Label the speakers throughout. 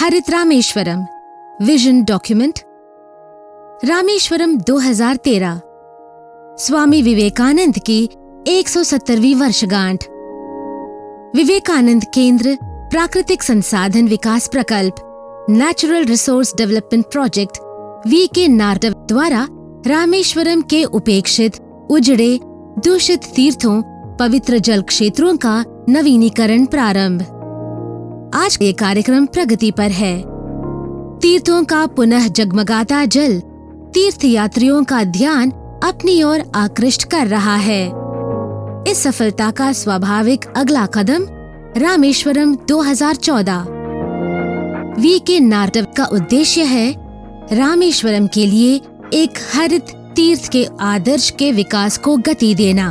Speaker 1: हरित Rameswaram vision document. Rameswaram 2013 Swami Vivekananda की 170वीं वर्षगांठ। विवेकानंद केंद्र प्राकृतिक संसाधन विकास प्रकल्प natural resource development project VK नार्डव द्वारा रामेश्वरम के उपेक्षित, उजड़े, दूषित तीर्थों, पवित्र जल क्षेत्रों का नवीनीकरण प्रारंभ। आज ये कार्यक्रम प्रगति पर है। तीर्थों का पुनः जगमगाता जल तीर्थ यात्रियों का ध्यान अपनी ओर आकृष्ट कर रहा है। इस सफलता का स्वाभाविक अगला कदम रामेश्वरम 2014। वीके नार्डव का उद्देश्य है रामेश्वरम के लिए एक हरित तीर्थ के आदर्श के विकास को गति देना।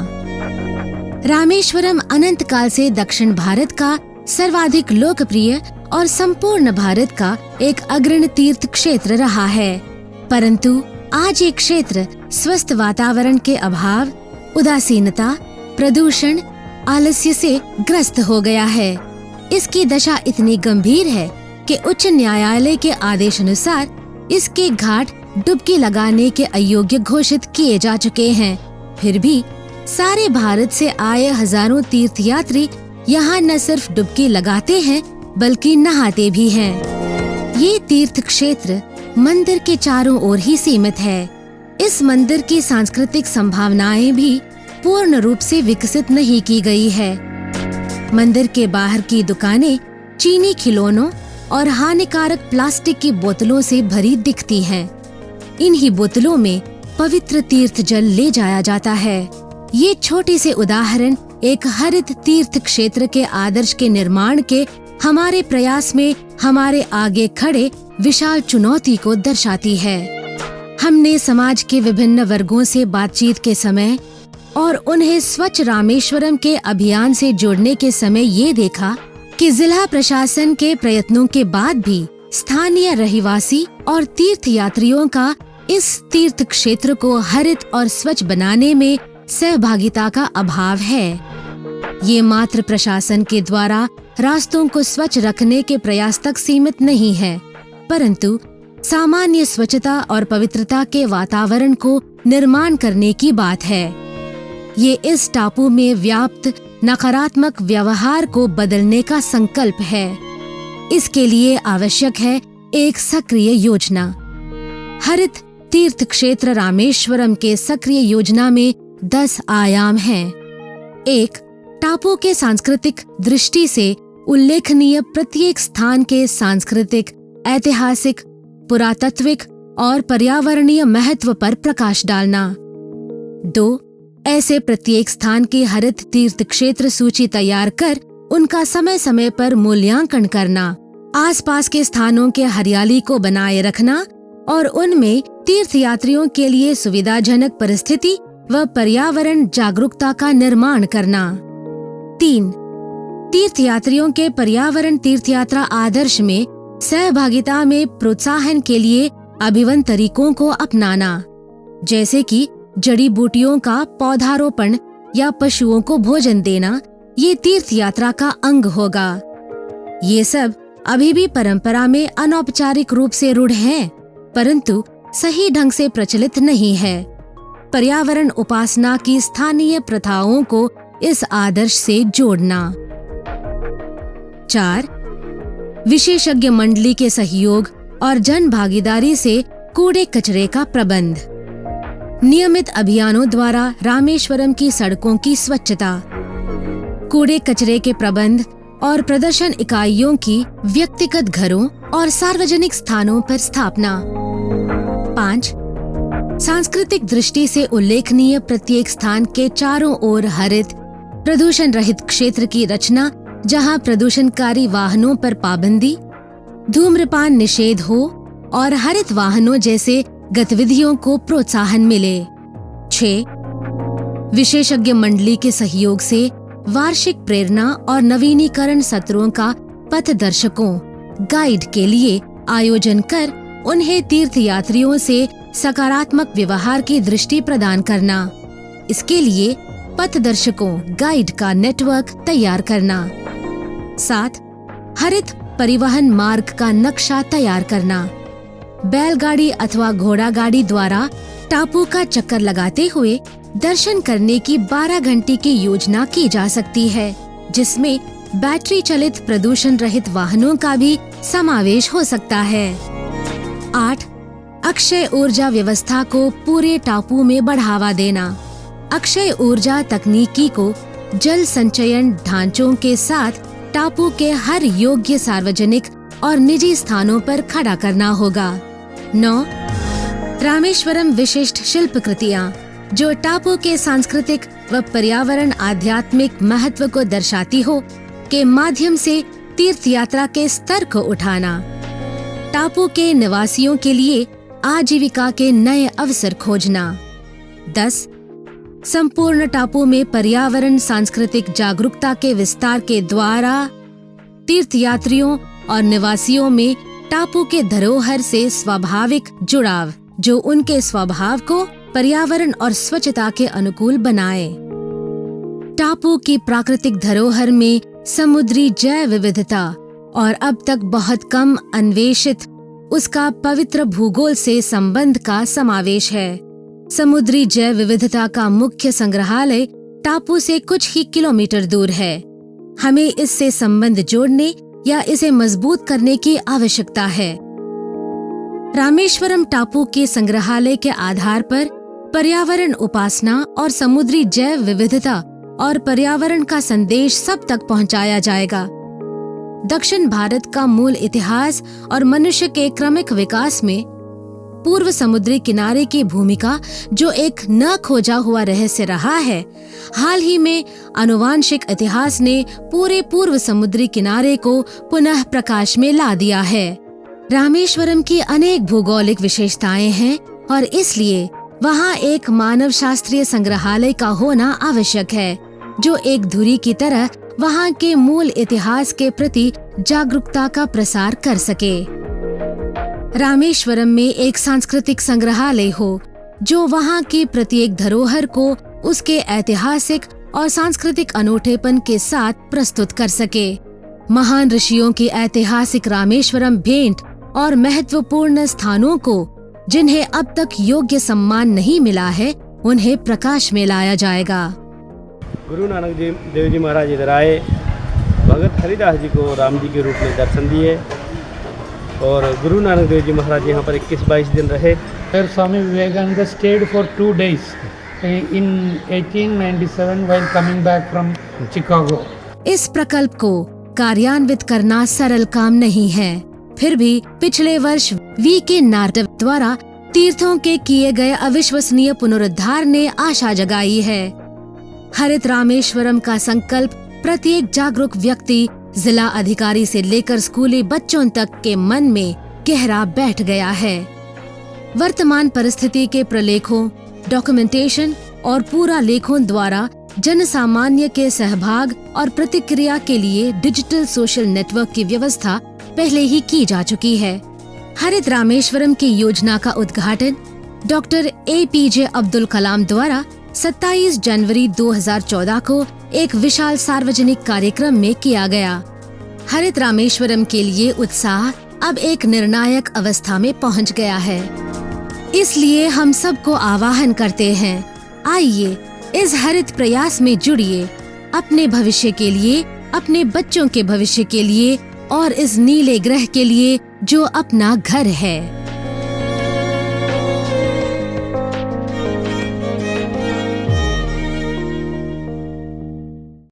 Speaker 1: रामेश्वरम अनंत काल से दक्षिण भारत का सर्वाधिक लोकप्रिय और संपूर्ण भारत का एक अग्रणी तीर्थ क्षेत्र रहा है, परंतु आज ये क्षेत्र स्वस्थ वातावरण के अभाव, उदासीनता, प्रदूषण, आलस्य से ग्रस्त हो गया है। इसकी दशा इतनी गंभीर है कि उच्च न्यायालय के आदेश अनुसार इसके घाट डुबकी लगाने के अयोग्य घोषित किए जा चुके हैं। फिर भी सारे भारत से आए हजारों तीर्थयात्री यहाँ न सिर्फ डुबकी लगाते हैं बल्कि नहाते भी हैं। ये तीर्थ क्षेत्र मंदिर के चारों ओर ही सीमित है। इस मंदिर की सांस्कृतिक संभावनाएं भी पूर्ण रूप से विकसित नहीं की गई है। मंदिर के बाहर की दुकानें चीनी खिलौनों और हानिकारक प्लास्टिक की बोतलों से भरी दिखती हैं। इन्हीं बोतलों में पवित्र तीर्थ जल ले जाया जाता है। ये छोटे से उदाहरण एक हरित तीर्थ क्षेत्र के आदर्श के निर्माण के हमारे प्रयास में हमारे आगे खड़े विशाल चुनौती को दर्शाती है। हमने समाज के विभिन्न वर्गों से बातचीत के समय और उन्हें स्वच्छ रामेश्वरम के अभियान से जोड़ने के समय ये देखा कि जिला प्रशासन के प्रयत्नों के बाद भी स्थानीय रहवासी और तीर्थ यात्रियों का इस तीर्थ क्षेत्र को हरित और स्वच्छ बनाने में सहभागिता का अभाव है। ये मात्र प्रशासन के द्वारा रास्तों को स्वच्छ रखने के प्रयास तक सीमित नहीं है, परंतु सामान्य स्वच्छता और पवित्रता के वातावरण को निर्माण करने की बात है। ये इस टापू में व्याप्त नकारात्मक व्यवहार को बदलने का संकल्प है। इसके लिए आवश्यक है एक सक्रिय योजना। हरित तीर्थ क्षेत्र रामेश्वरम के सक्रिय योजना में 10 आयाम हैं। 1. टापू के सांस्कृतिक दृष्टि से उल्लेखनीय प्रत्येक स्थान के सांस्कृतिक, ऐतिहासिक, पुरातात्विक और पर्यावरणीय महत्व पर प्रकाश डालना। 2. ऐसे प्रत्येक स्थान की हरित तीर्थ क्षेत्र सूची तैयार कर उनका समय समय पर मूल्यांकन करना। आसपास के स्थानों के हरियाली को बनाए रखना और उनमें तीर्थयात्रियों के लिए सुविधाजनक परिस्थिति व पर्यावरण जागरूकता का निर्माण करना। 3. तीर्थयात्रियों के पर्यावरण तीर्थयात्रा आदर्श में सहभागिता में प्रोत्साहन के लिए अभिनव तरीकों को अपनाना, जैसे कि जड़ी बूटियों का पौधारोपण या पशुओं को भोजन देना। ये तीर्थयात्रा का अंग होगा। ये सब अभी भी परंपरा में अनौपचारिक रूप से रूढ़ हैं, परंतु सही ढंग से प्रचलित नहीं है। पर्यावरण उपासना की स्थानीय प्रथाओं को इस आदर्श से जोड़ना। 4. विशेषज्ञ मंडली के सहयोग और जन भागीदारी से कूड़े कचरे का प्रबंध। नियमित अभियानों द्वारा रामेश्वरम की सड़कों की स्वच्छता, कूड़े कचरे के प्रबंध और प्रदर्शन इकाइयों की व्यक्तिगत घरों और सार्वजनिक स्थानों पर स्थापना। 5. सांस्कृतिक दृष्टि से उल्लेखनीय प्रत्येक स्थान के चारों ओर हरित, प्रदूषण रहित क्षेत्र की रचना, जहां प्रदूषणकारी वाहनों पर पाबंदी, धूम्रपान निषेध हो और हरित वाहनों जैसे गतिविधियों को प्रोत्साहन मिले। 6. विशेषज्ञ मंडली के सहयोग से वार्षिक प्रेरणा और नवीनीकरण सत्रों का पथदर्शकों, गाइड के लिए आयोजन कर उन्हें तीर्थयात्रियों से सकारात्मक व्यवहार की दृष्टि प्रदान करना। इसके लिए पथदर्शकों, गाइड का नेटवर्क तैयार करना। 7. हरित परिवहन मार्ग का नक्शा तैयार करना। बैलगाड़ी अथवा घोड़ा गाड़ी द्वारा टापू का चक्कर लगाते हुए दर्शन करने की 12 घंटे की योजना की जा सकती है, जिसमें बैटरी चलित प्रदूषण रहित वाहनों का भी समावेश हो सकता है। 8. अक्षय ऊर्जा व्यवस्था को पूरे टापू में बढ़ावा देना। अक्षय ऊर्जा तकनीकी को जल संचयन ढांचों के साथ टापू के हर योग्य सार्वजनिक और निजी स्थानों पर खड़ा करना होगा। 9. रामेश्वरम विशिष्ट शिल्पकृतियाँ जो टापू के सांस्कृतिक व पर्यावरण आध्यात्मिक महत्व को दर्शाती हो के माध्यम से तीर्थ यात्रा के स्तर को उठाना। टापू के निवासियों के लिए आजीविका के नए अवसर खोजना। 10. संपूर्ण टापू में पर्यावरण सांस्कृतिक जागरूकता के विस्तार के द्वारा तीर्थयात्रियों और निवासियों में टापू के धरोहर से स्वाभाविक जुड़ाव जो उनके स्वभाव को पर्यावरण और स्वच्छता के अनुकूल बनाए। टापू की प्राकृतिक धरोहर में समुद्री जैव विविधता और अब तक बहुत कम अन्वेषित उसका पवित्र भूगोल से संबंध का समावेश है। समुद्री जैव विविधता का मुख्य संग्रहालय टापू से कुछ ही किलोमीटर दूर है। हमें इससे संबंध जोड़ने या इसे मजबूत करने की आवश्यकता है। रामेश्वरम टापू के संग्रहालय के आधार पर पर्यावरण उपासना और समुद्री जैव विविधता और पर्यावरण का संदेश सब तक पहुंचाया जाएगा। दक्षिण भारत का मूल इतिहास और मनुष्य के क्रमिक विकास में पूर्व समुद्री किनारे की भूमिका जो एक न खोजा हुआ रहस्य रहा है, हाल ही में आनुवांशिक इतिहास ने पूरे पूर्व समुद्री किनारे को पुनः प्रकाश में ला दिया है। रामेश्वरम की अनेक भौगोलिक विशेषताएं हैं और इसलिए वहां एक मानव शास्त्रीय संग्रहालय का होना आवश्यक है जो एक धुरी की तरह वहां के मूल इतिहास के प्रति जागरूकता का प्रसार कर सके। रामेश्वरम में एक सांस्कृतिक संग्रहालय हो जो वहां की प्रत्येक धरोहर को उसके ऐतिहासिक और सांस्कृतिक अनूठेपन के साथ प्रस्तुत कर सके। महान ऋषियों की ऐतिहासिक रामेश्वरम भेंट और महत्वपूर्ण स्थानों को जिन्हें अब तक योग्य सम्मान नहीं मिला है, उन्हें प्रकाश में लाया जाएगा।
Speaker 2: गुरु नानक देव जी महाराज इधर आए, भगत हरिदास जी को राम जी के रूप में दर्शन दिए और गुरु नानक देव जी महाराज यहाँ पर 21-22 दिन रहे।
Speaker 3: Where Swami Vivekananda stayed for 2 days in 1897 while coming back from Chicago.
Speaker 1: इस प्रकल्प को कार्यान्वित करना सरल काम नहीं है, फिर भी पिछले वर्ष वी.के. नारद द्वारा तीर्थों के किए गए अविश्वसनीय पुनरुद्धार ने आशा जगाई है। हरित रामेश्वरम का संकल्प प्रत्येक जागरूक व्यक्ति, जिला अधिकारी से लेकर स्कूली बच्चों तक के मन में गहरा बैठ गया है। वर्तमान परिस्थिति के प्रलेखों, डॉक्यूमेंटेशन और पूरा लेखों द्वारा जन सामान्य के सहभाग और प्रतिक्रिया के लिए डिजिटल सोशल नेटवर्क की व्यवस्था पहले ही की जा चुकी है। हरित रामेश्वरम की योजना का उद्घाटन डॉक्टर APJ अब्दुल कलाम द्वारा 27 जनवरी 2014 को एक विशाल सार्वजनिक कार्यक्रम में किया गया। हरित रामेश्वरम के लिए उत्साह अब एक निर्णायक अवस्था में पहुंच गया है। इसलिए हम सबको आह्वान करते हैं, आइए इस हरित प्रयास में जुड़िए, अपने भविष्य के लिए, अपने बच्चों के भविष्य के लिए और इस नीले ग्रह के लिए जो अपना घर है।